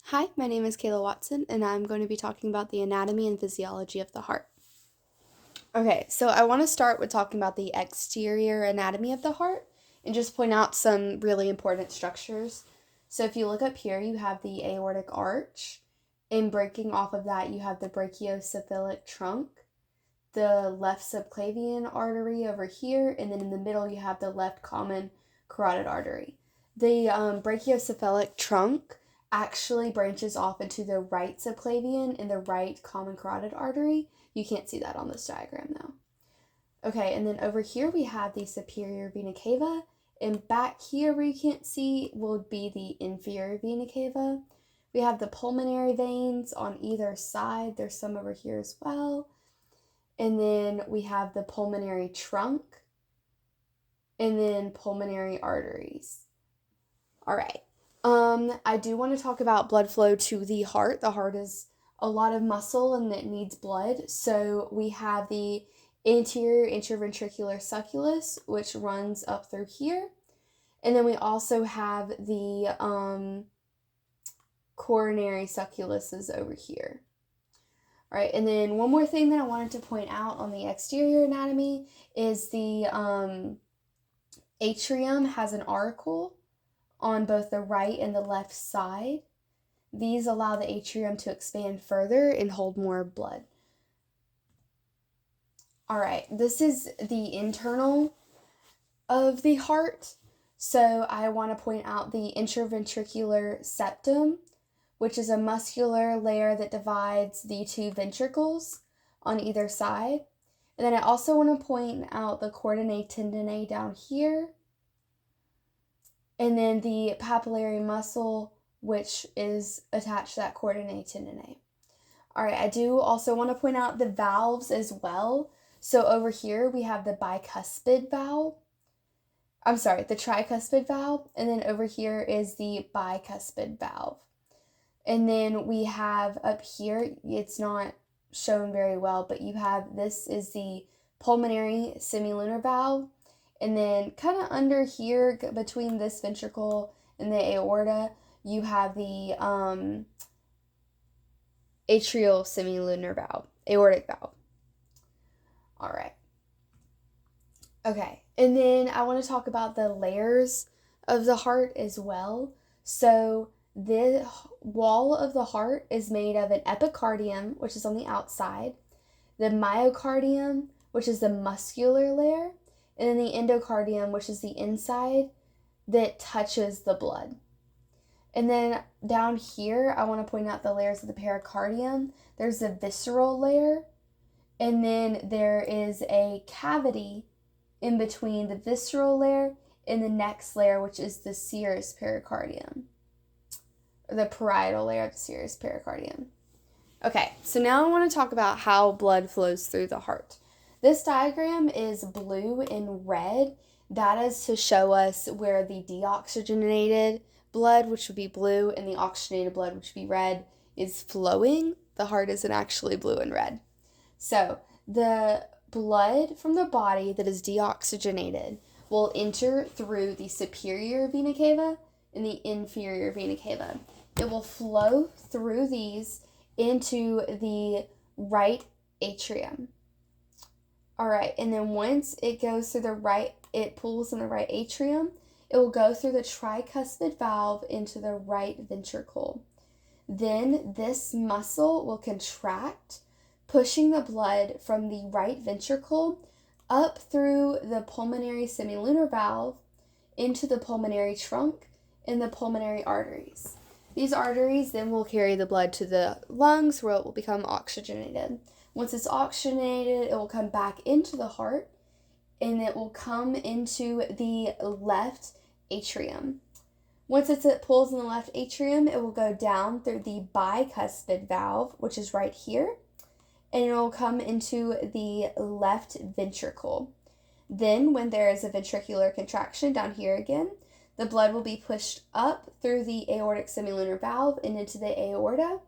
Hi, my name is Kayla Watson, and I'm going to be talking about the anatomy and physiology of the heart. Okay, so I want to start with talking about the exterior anatomy of the heart and just point out some really important structures. So if you look up here, you have the aortic arch, and breaking off of that, you have the brachiocephalic trunk, the left subclavian artery over here, and then in the middle, you have the left common carotid artery. The brachiocephalic trunk actually branches off into the right subclavian and the right common carotid artery. You can't see that on this diagram though. Okay, and then over here we have the superior vena cava, and back here where you can't see will be the inferior vena cava. We have the pulmonary veins on either side. There's some over here as well. And then we have the pulmonary trunk, and then pulmonary arteries. All right. I do want to talk about blood flow to the heart. The heart is a lot of muscle and it needs blood. So we have the anterior interventricular succulus, which runs up through here. And then we also have the coronary succuluses over here. All right, and then one more thing that I wanted to point out on the exterior anatomy is the atrium has an auricle on both the right and the left side. These allow the atrium to expand further and hold more blood. All right, this is the internal of the heart. So I want to point out the interventricular septum, which is a muscular layer that divides the two ventricles on either side. And then I also want to point out the chordinae tendineae down here. And then the papillary muscle, which is attached to that chordinae tendineae. All right, I do also want to point out the valves as well. So over here we have the tricuspid valve. And then over here is the bicuspid valve. And then we have up here, it's not shown very well, but you have, this is the pulmonary semilunar valve. And then kind of under here, between this ventricle and the aorta, you have the atrial semilunar valve, aortic valve. All right. Okay, and then I want to talk about the layers of the heart as well. So the wall of the heart is made of an epicardium, which is on the outside, the myocardium, which is the muscular layer, and then the endocardium, which is the inside that touches the blood. And then down here, I want to point out the layers of the pericardium. There's the visceral layer, and then there is a cavity in between the visceral layer and the next layer, which is the serous pericardium, or the parietal layer of the serous pericardium. Okay, so now I want to talk about how blood flows through the heart. This diagram is blue and red. That is to show us where the deoxygenated blood, which would be blue, and the oxygenated blood, which would be red, is flowing. The heart isn't actually blue and red. So the blood from the body that is deoxygenated will enter through the superior vena cava and the inferior vena cava. It will flow through these into the right atrium. All right, and then once it goes through it pulls in the right atrium, it will go through the tricuspid valve into the right ventricle. Then this muscle will contract, pushing the blood from the right ventricle up through the pulmonary semilunar valve into the pulmonary trunk and the pulmonary arteries. These arteries then will carry the blood to the lungs where it will become oxygenated. Once it's oxygenated, it will come back into the heart and it will come into the left atrium. Once it pulls in the left atrium, it will go down through the bicuspid valve, which is right here, and it will come into the left ventricle. Then, when there is a ventricular contraction down here again, the blood will be pushed up through the aortic semilunar valve and into the aorta,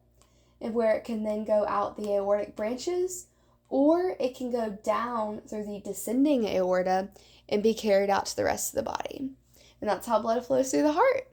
and where it can then go out the aortic branches, or it can go down through the descending aorta and be carried out to the rest of the body. And that's how blood flows through the heart.